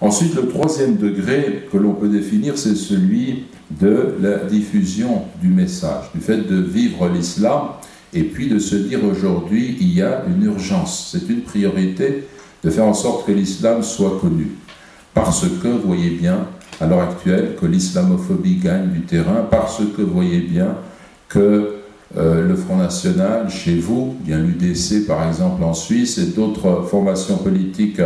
Ensuite, le troisième degré que l'on peut définir, c'est celui de la diffusion du message, du fait de vivre l'islam et puis de se dire aujourd'hui, il y a une urgence, c'est une priorité de faire en sorte que l'islam soit connu. Parce que, vous voyez bien, à l'heure actuelle, que l'islamophobie gagne du terrain, parce que vous voyez bien que le Front National, chez vous, bien l'UDC par exemple en Suisse, et d'autres formations politiques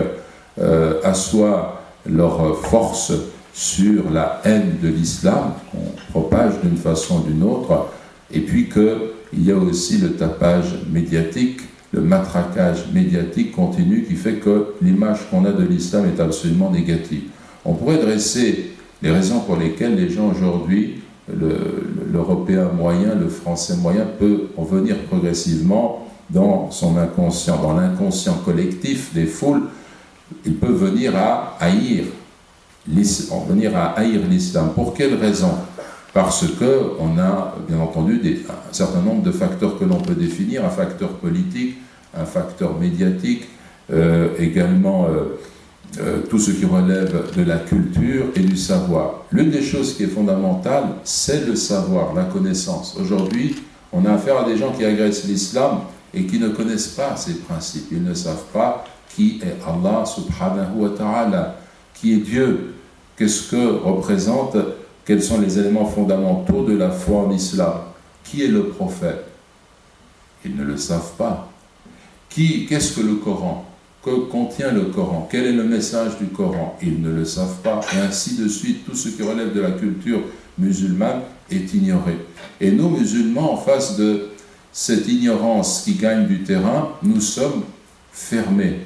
assoient leur force sur la haine de l'islam, qu'on propage d'une façon ou d'une autre, et puis qu'il y a aussi le tapage médiatique, le matraquage médiatique continu qui fait que l'image qu'on a de l'islam est absolument négative. On pourrait dresser les raisons pour lesquelles les gens aujourd'hui, l'Européen moyen, le Français moyen, peut en venir progressivement dans son inconscient, dans l'inconscient collectif des foules. Il peut venir à haïr l'islam. Pour quelle raison? Parce qu'on a, bien entendu, un certain nombre de facteurs que l'on peut définir, un facteur politique, un facteur médiatique, également tout ce qui relève de la culture et du savoir. L'une des choses qui est fondamentale, c'est le savoir, la connaissance. Aujourd'hui, on a affaire à des gens qui agressent l'islam et qui ne connaissent pas ces principes. Ils ne savent pas qui est Allah subhanahu wa ta'ala, qui est Dieu, qu'est-ce que représente, quels sont les éléments fondamentaux de la foi en islam, qui est le prophète. Ils ne le savent pas. Qu'est-ce que le Coran? Que contient le Coran? Quel est le message du Coran? Ils ne le savent pas. Et ainsi de suite, tout ce qui relève de la culture musulmane est ignoré. Et nous, musulmans, en face de cette ignorance qui gagne du terrain, nous sommes fermés.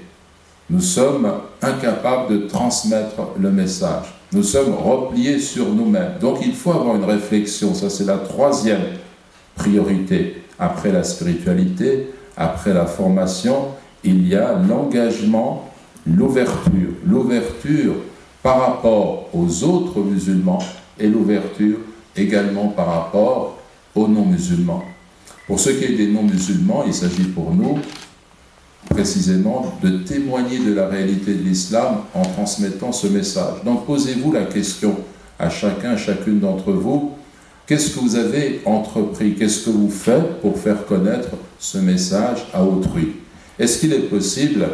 Nous sommes incapables de transmettre le message. Nous sommes repliés sur nous-mêmes. Donc il faut avoir une réflexion. Ça, c'est la troisième priorité. Après la spiritualité, après la formation, il y a l'engagement, l'ouverture. L'ouverture par rapport aux autres musulmans et l'ouverture également par rapport aux non-musulmans. Pour ce qui est des non-musulmans, il s'agit pour nous précisément de témoigner de la réalité de l'islam en transmettant ce message. Donc posez-vous la question à chacun, à chacune d'entre vous, qu'est-ce que vous avez entrepris, qu'est-ce que vous faites pour faire connaître ce message à autrui? Est-ce qu'il est possible,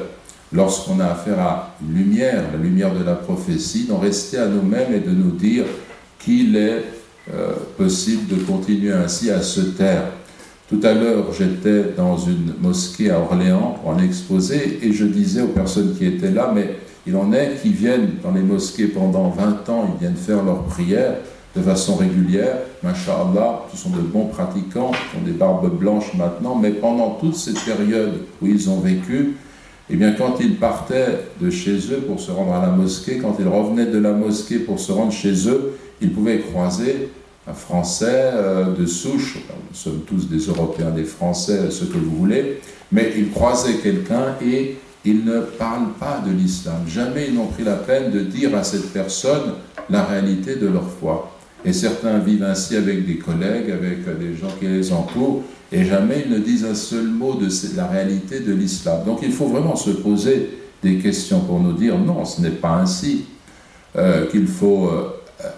lorsqu'on a affaire à une lumière, la lumière de la prophétie, d'en rester à nous-mêmes et de nous dire qu'il est possible de continuer ainsi à se taire? Tout à l'heure, j'étais dans une mosquée à Orléans pour un exposé et je disais aux personnes qui étaient là, mais il en est qui viennent dans les mosquées pendant 20 ans, ils viennent faire leurs prières de façon régulière, masha'Allah, ce sont de bons pratiquants, ils ont des barbes blanches maintenant, mais pendant toute cette période où ils ont vécu, eh bien quand ils partaient de chez eux pour se rendre à la mosquée, quand ils revenaient de la mosquée pour se rendre chez eux, ils pouvaient croiser un Français de souche, nous sommes tous des Européens, des Français, ce que vous voulez, mais ils croisaient quelqu'un et ils ne parlent pas de l'islam. Jamais ils n'ont pris la peine de dire à cette personne la réalité de leur foi. Et certains vivent ainsi avec des collègues, avec des gens qui les entourent, et jamais ils ne disent un seul mot de la réalité de l'islam. Donc il faut vraiment se poser des questions pour nous dire non, ce n'est pas ainsi qu'il faut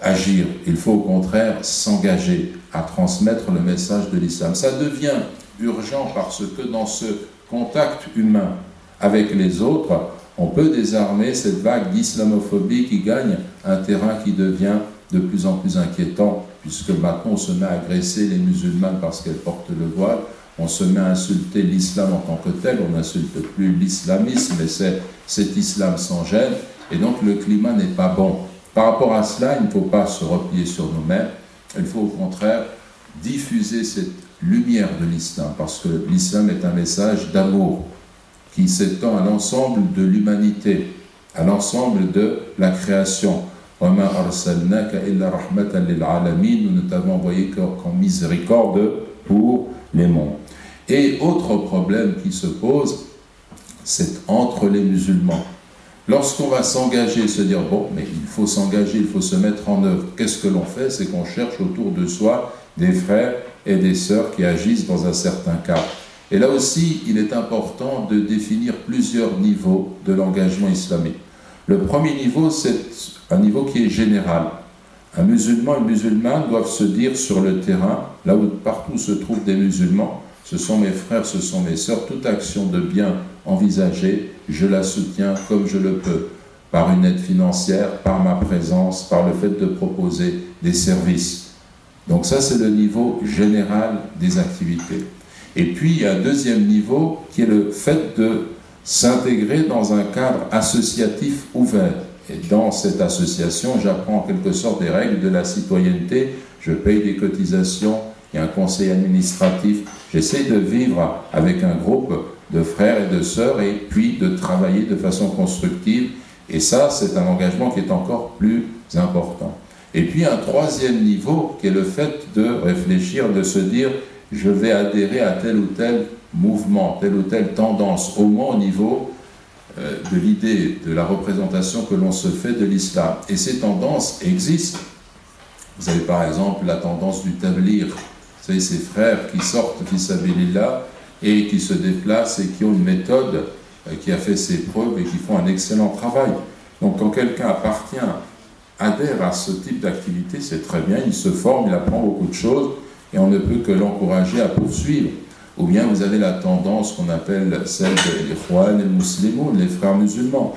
agir. Il faut au contraire s'engager à transmettre le message de l'islam. Ça devient urgent parce que dans ce contact humain avec les autres, on peut désarmer cette vague d'islamophobie qui gagne un terrain qui devient de plus en plus inquiétant, puisque maintenant on se met à agresser les musulmanes parce qu'elles portent le voile, on se met à insulter l'islam en tant que tel, on n'insulte plus l'islamisme, mais c'est cet islam sans gêne, et donc le climat n'est pas bon. Par rapport à cela, il ne faut pas se replier sur nous-mêmes, il faut au contraire diffuser cette lumière de l'islam, parce que l'islam est un message d'amour qui s'étend à l'ensemble de l'humanité, à l'ensemble de la création. « Wa ma arsalnaka illa rahmatan lil alamin » Nous ne t'avons envoyé qu'en miséricorde pour les mondes. Et autre problème qui se pose, c'est entre les musulmans. Lorsqu'on va s'engager, se dire, bon, mais il faut s'engager, il faut se mettre en œuvre, qu'est-ce que l'on fait? C'est qu'on cherche autour de soi des frères et des sœurs qui agissent dans un certain cadre. Et là aussi, il est important de définir plusieurs niveaux de l'engagement islamique. Le premier niveau, c'est un niveau qui est général. Un musulman et une musulmane doivent se dire sur le terrain, là où partout se trouvent des musulmans, ce sont mes frères, ce sont mes sœurs, toute action de bien envisagée, je la soutiens comme je le peux, par une aide financière, par ma présence, par le fait de proposer des services. Donc ça, c'est le niveau général des activités. Et puis, il y a un deuxième niveau qui est le fait de s'intégrer dans un cadre associatif ouvert. Et dans cette association, j'apprends en quelque sorte des règles de la citoyenneté, je paye des cotisations, il y a un conseil administratif, j'essaie de vivre avec un groupe de frères et de sœurs et puis de travailler de façon constructive. Et ça, c'est un engagement qui est encore plus important. Et puis un troisième niveau qui est le fait de réfléchir, de se dire je vais adhérer à tel ou tel mouvement, telle ou telle tendance, au moins au niveau de l'idée, de la représentation que l'on se fait de l'islam. Et ces tendances existent. Vous avez par exemple la tendance du tablir. Vous savez, ces frères qui sortent fi sabilillah et qui se déplacent et qui ont une méthode qui a fait ses preuves et qui font un excellent travail. Donc quand quelqu'un adhère à ce type d'activité, c'est très bien, il se forme, il apprend beaucoup de choses et on ne peut que l'encourager à poursuivre. Ou bien vous avez la tendance qu'on appelle celle des Ikhwan al-Muslimoun, les frères musulmans.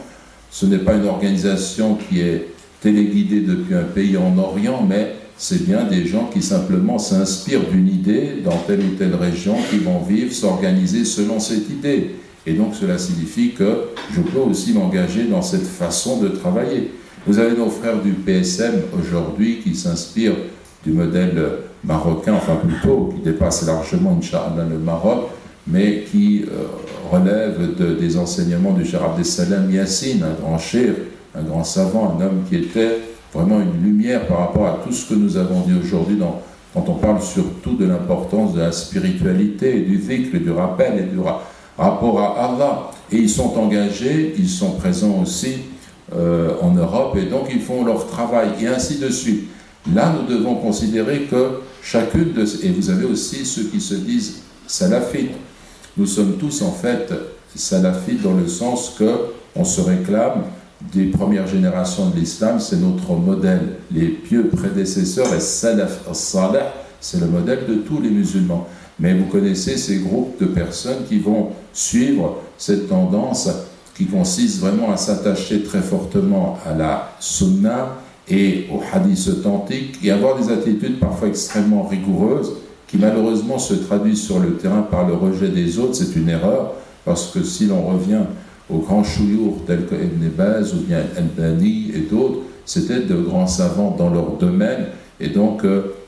Ce n'est pas une organisation qui est téléguidée depuis un pays en Orient, mais c'est bien des gens qui simplement s'inspirent d'une idée dans telle ou telle région, qui vont vivre, s'organiser selon cette idée. Et donc cela signifie que je peux aussi m'engager dans cette façon de travailler. Vous avez nos frères du PSM aujourd'hui qui s'inspirent du modèle marocain, enfin plutôt, qui dépasse largement, Inch'Allah, le Maroc, mais qui relève des enseignements du Cheikh Abdessalem Yassine, un grand cheikh, un grand savant, un homme qui était vraiment une lumière par rapport à tout ce que nous avons dit aujourd'hui quand on parle surtout de l'importance de la spiritualité, du dhikr, du rappel et du rapport à Allah. Et ils sont engagés, ils sont présents aussi en Europe, et donc ils font leur travail, et ainsi de suite. Là, nous devons considérer que chacune de ces... Et vous avez aussi ceux qui se disent salafites. Nous sommes tous en fait salafites dans le sens qu'on se réclame des premières générations de l'islam, c'est notre modèle. Les pieux prédécesseurs, les salaf as-salih, c'est le modèle de tous les musulmans. Mais vous connaissez ces groupes de personnes qui vont suivre cette tendance qui consiste vraiment à s'attacher très fortement à la sunna et au hadith authentique et avoir des attitudes parfois extrêmement rigoureuses qui malheureusement se traduisent sur le terrain par le rejet des autres. C'est une erreur parce que si l'on revient aux grands chouyours tels que Ibn Baz ou bien Al-Albani et d'autres, c'était de grands savants dans leur domaine et donc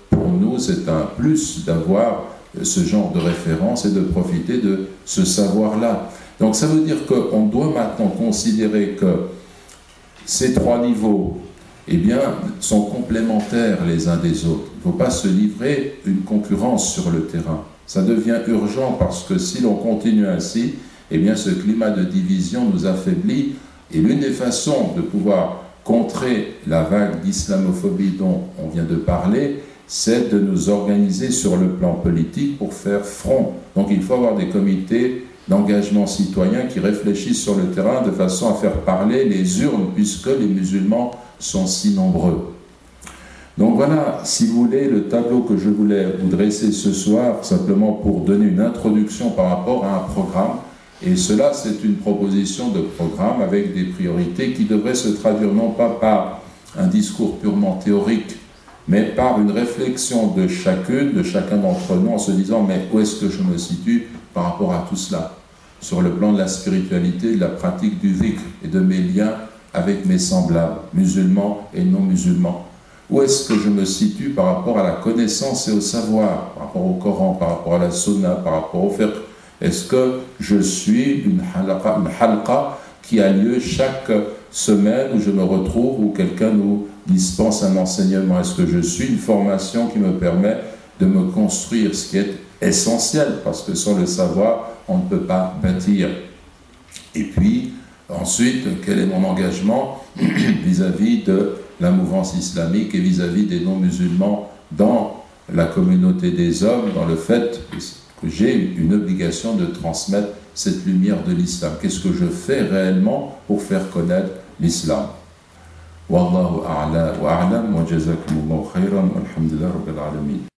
pour nous c'est un plus d'avoir ce genre de référence et de profiter de ce savoir-là. Donc ça veut dire qu'on doit maintenant considérer que ces trois niveaux eh bien, sont complémentaires les uns des autres. Il ne faut pas se livrer une concurrence sur le terrain. Ça devient urgent parce que si l'on continue ainsi, eh bien, ce climat de division nous affaiblit. Et l'une des façons de pouvoir contrer la vague d'islamophobie dont on vient de parler, c'est de nous organiser sur le plan politique pour faire front. Donc il faut avoir des comités d'engagement citoyen qui réfléchissent sur le terrain de façon à faire parler les urnes, puisque les musulmans sont si nombreux. Donc voilà, si vous voulez, le tableau que je voulais vous dresser ce soir, simplement pour donner une introduction par rapport à un programme. Et cela, c'est une proposition de programme avec des priorités qui devraient se traduire non pas par un discours purement théorique, mais par une réflexion de chacun d'entre nous en se disant « mais où est-ce que je me situe par rapport à tout cela ?» sur le plan de la spiritualité, de la pratique du dhikr et de mes liens avec mes semblables, musulmans et non musulmans. Où est-ce que je me situe par rapport à la connaissance et au savoir, par rapport au Coran, par rapport à la sunna, par rapport au fiqh? Est-ce que je suis une halqa qui a lieu chaque semaine où je me retrouve, où quelqu'un nous dispense un enseignement? Est-ce que je suis une formation qui me permet de me construire, ce qui est essentiel, parce que sans le savoir, on ne peut pas bâtir. Et puis, ensuite, quel est mon engagement vis-à-vis de la mouvance islamique et vis-à-vis des non-musulmans dans la communauté des hommes, dans le fait que j'ai une obligation de transmettre cette lumière de l'islam. Qu'est-ce que je fais réellement pour faire connaître l'islam. Wallahu a'la wa a'lam wa jazakumullahu khayran walhamdulillah rabbil alamin.